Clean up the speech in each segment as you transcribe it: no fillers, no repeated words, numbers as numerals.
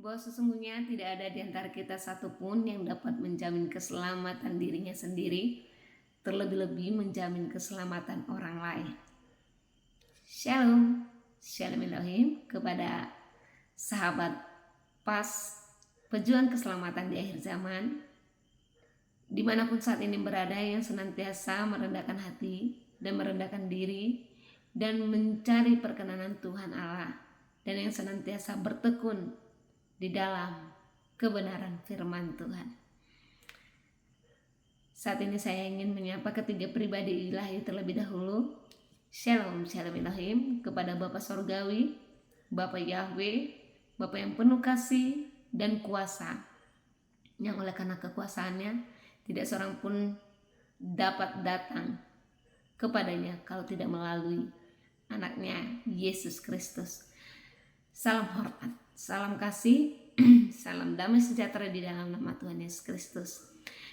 bahwa sesungguhnya tidak ada di antara kita satupun yang dapat menjamin keselamatan dirinya sendiri, terlebih-lebih menjamin keselamatan orang lain. Shalom, Shalom Elohim kepada sahabat pas pejuang keselamatan di akhir zaman, dimanapun saat ini berada, yang senantiasa merendahkan hati dan merendahkan diri dan mencari perkenanan Tuhan Allah, dan yang senantiasa bertekun di dalam kebenaran firman Tuhan. Saat ini saya ingin menyapa ketiga pribadi ilahi terlebih dahulu. Shalom, Shalom Elohim kepada Bapa Sorgawi, Bapa Yahweh, Bapa yang penuh kasih dan kuasa, yang oleh karena kekuasaannya tidak seorang pun dapat datang kepadanya kalau tidak melalui anaknya Yesus Kristus. Salam hormat, salam kasih, salam damai sejahtera di dalam nama Tuhan Yesus Kristus.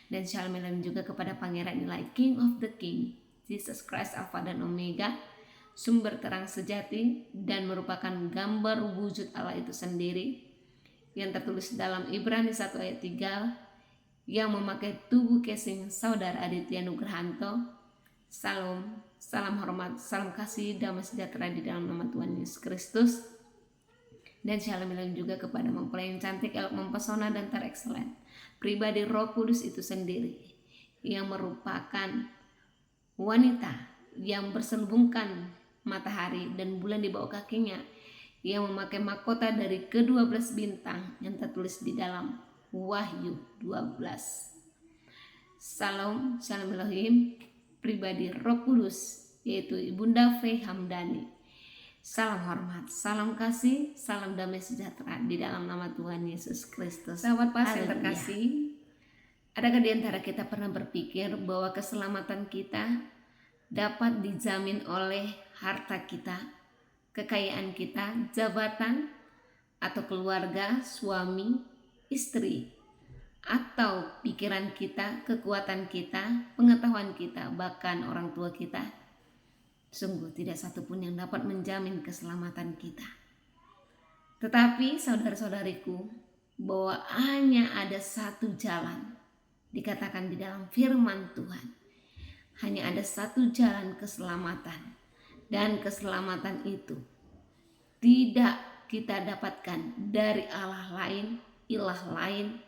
Dan shalom Elohim juga kepada Pangeran Ilahi, King of the King, Jesus Christ Alpha dan Omega, sumber terang sejati dan merupakan gambar wujud Allah itu sendiri, yang tertulis dalam Ibrani 1 ayat 3, yang memakai tubuh casing saudara Aditya Nugrahanto. Salam hormat, salam kasih, damai sejahtera di dalam nama Tuhan Yesus Kristus. Dan shalom Elohim juga kepada mempelai yang cantik, elok, mempesona dan terexcellent, pribadi Roh Kudus itu sendiri, yang merupakan wanita yang berselubungkan matahari dan bulan di bawah kakinya, yang memakai mahkota dari ke-12 bintang yang tertulis di dalam Wahyu 12. Shalom Elohim, pribadi Roh Kudus, yaitu Ibunda Faye Hamdani. Salam hormat, salam kasih, salam damai sejahtera di dalam nama Tuhan Yesus Kristus. Sahabat pas yang terkasih, adakah di antara kita pernah berpikir bahwa keselamatan kita dapat dijamin oleh harta kita, kekayaan kita, jabatan, atau keluarga, suami, istri, atau pikiran kita, kekuatan kita, pengetahuan kita, bahkan orang tua kita? Sungguh tidak satupun yang dapat menjamin keselamatan kita. Tetapi saudara-saudariku, bahwa hanya ada satu jalan, dikatakan di dalam firman Tuhan, hanya ada satu jalan keselamatan, dan keselamatan itu tidak kita dapatkan dari Allah lain, ilah lain,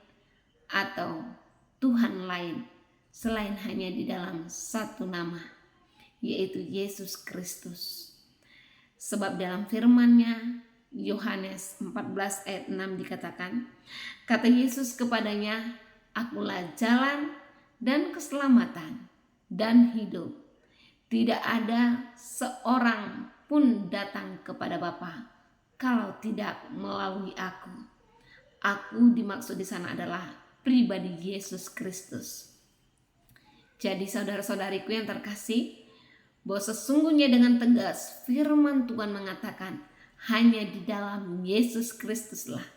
atau Tuhan lain, selain hanya di dalam satu nama, yaitu Yesus Kristus. Sebab dalam firman-Nya Yohanes 14 ayat 6 dikatakan, kata Yesus kepadanya, akulah jalan dan keselamatan dan hidup. Tidak ada seorang pun datang kepada Bapa kalau tidak melalui aku. Aku dimaksud di sana adalah pribadi Yesus Kristus. Jadi saudara-saudariku yang terkasih, bahwa sesungguhnya dengan tegas firman Tuhan mengatakan, hanya di dalam Yesus Kristuslah,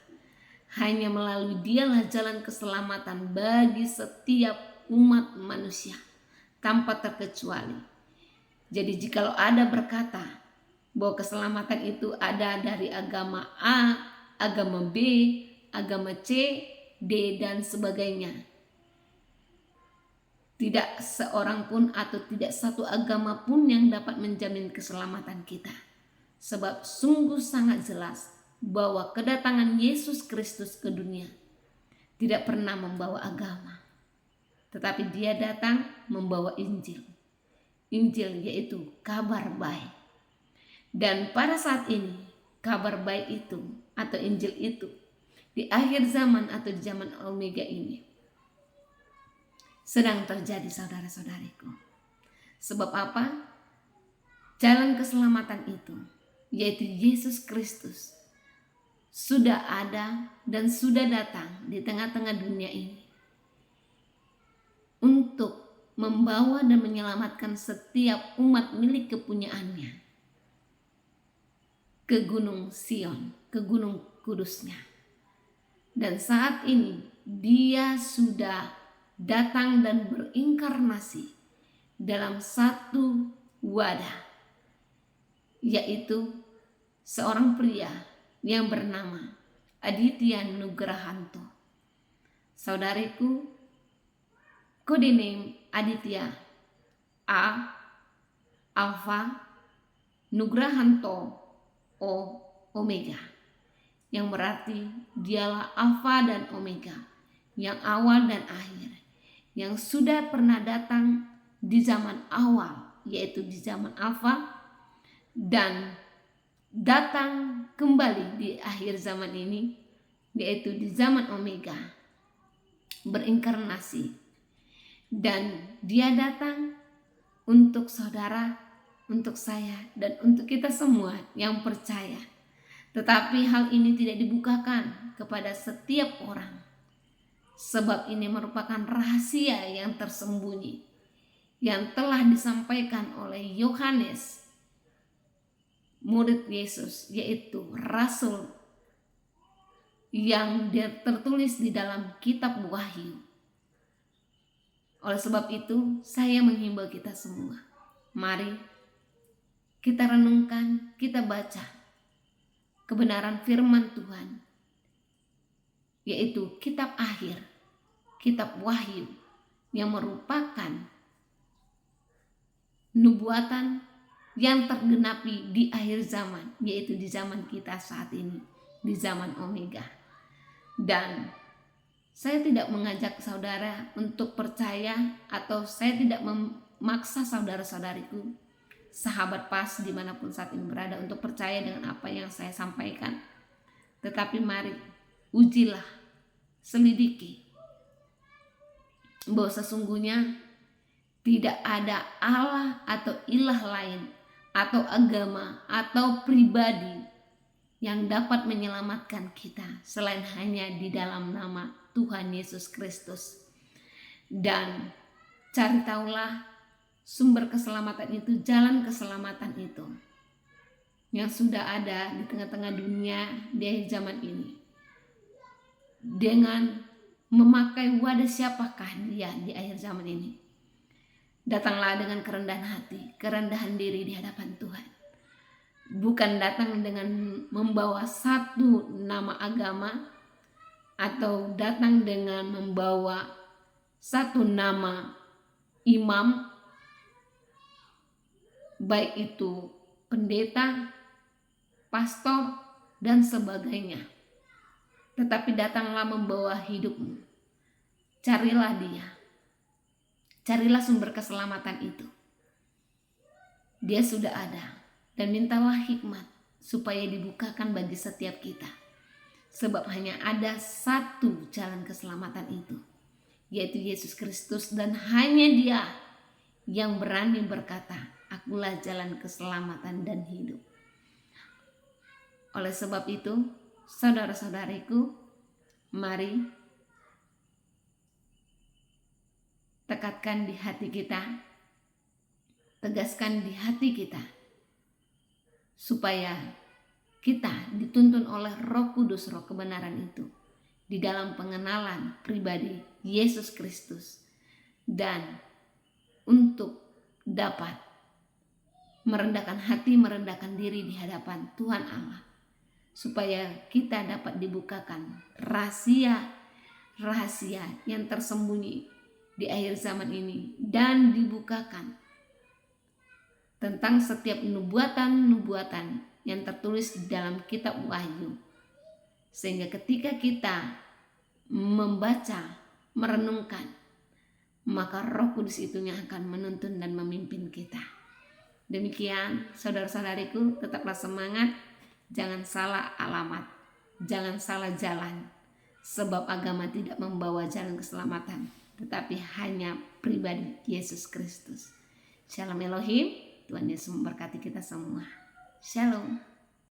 hanya melalui Dialah jalan keselamatan bagi setiap umat manusia tanpa terkecuali. Jadi jikalau ada berkata bahwa keselamatan itu ada dari agama A, agama B, agama C, D dan sebagainya, tidak seorang pun atau tidak satu agama pun yang dapat menjamin keselamatan kita. Sebab sungguh sangat jelas bahwa kedatangan Yesus Kristus ke dunia tidak pernah membawa agama, tetapi Dia datang membawa Injil. Injil yaitu kabar baik. Dan pada saat ini kabar baik itu atau Injil itu di akhir zaman atau di zaman Omega ini sedang terjadi, saudara-saudariku. Sebab apa? Jalan keselamatan itu, yaitu Yesus Kristus, sudah ada dan sudah datang di tengah-tengah dunia ini untuk membawa dan menyelamatkan setiap umat milik kepunyaannya ke Gunung Sion, ke Gunung Kudusnya. Dan saat ini Dia sudah datang dan berinkarnasi dalam satu wadah, yaitu seorang pria yang bernama Aditya Nugrahanto. Saudariku, kode name Aditya A Alpha, Nugrahanto O Omega, yang berarti dialah Alfa dan Omega, yang awal dan akhir, yang sudah pernah datang di zaman awal, yaitu di zaman Alfa, dan datang kembali di akhir zaman ini, yaitu di zaman Omega, berinkarnasi. Dan dia datang untuk saudara, untuk saya, dan untuk kita semua yang percaya. Tetapi hal ini tidak dibukakan kepada setiap orang, sebab ini merupakan rahasia yang tersembunyi yang telah disampaikan oleh Yohanes, murid Yesus, yaitu rasul yang tertulis di dalam kitab Wahyu. Oleh sebab itu, saya menghimbau kita semua, mari kita renungkan, kita baca kebenaran firman Tuhan, yaitu kitab akhir, kitab Wahyu, yang merupakan nubuatan yang tergenapi di akhir zaman, yaitu di zaman kita saat ini, di zaman Omega. Dan saya tidak mengajak saudara untuk percaya, atau saya tidak memaksa saudara-saudariku, sahabat pas dimanapun saat ini berada, untuk percaya dengan apa yang saya sampaikan. Tetapi mari ujilah, selidiki bahwa sesungguhnya tidak ada Allah atau ilah lain, atau agama, atau pribadi yang dapat menyelamatkan kita selain hanya di dalam nama Tuhan Yesus Kristus. Dan cari taulah sumber keselamatan itu, jalan keselamatan itu yang sudah ada di tengah-tengah dunia di akhir zaman ini. Dengan memakai wadah siapakah dia di akhir zaman ini? Datanglah dengan kerendahan hati, kerendahan diri di hadapan Tuhan. Bukan datang dengan membawa satu nama agama, atau datang dengan membawa satu nama imam, baik itu pendeta, pastor, dan sebagainya. Tetapi datanglah membawa hidupmu. Carilah dia. Carilah sumber keselamatan itu. Dia sudah ada. Dan mintalah hikmat supaya dibukakan bagi setiap kita. Sebab hanya ada satu jalan keselamatan itu, yaitu Yesus Kristus, dan hanya Dia yang berani berkata, "Akulah jalan keselamatan dan hidup." Oleh sebab itu, saudara-saudariku, mari tekatkan di hati kita, tegaskan di hati kita, supaya kita dituntun oleh Roh Kudus, Roh kebenaran itu, di dalam pengenalan pribadi Yesus Kristus, dan untuk dapat merendahkan hati, merendahkan diri di hadapan Tuhan Allah, supaya kita dapat dibukakan rahasia yang tersembunyi di akhir zaman ini, dan dibukakan tentang setiap nubuatan-nubuatan yang tertulis di dalam kitab Wahyu, sehingga ketika kita membaca, merenungkan, maka Roh Kudus itu yang akan menuntun dan memimpin kita. Demikian saudara-saudariku, tetaplah semangat, jangan salah alamat, jangan salah jalan, sebab agama tidak membawa jalan keselamatan, tetapi hanya pribadi Yesus Kristus. Shalom Elohim, Tuhan Yesus memberkati kita semua. Shalom.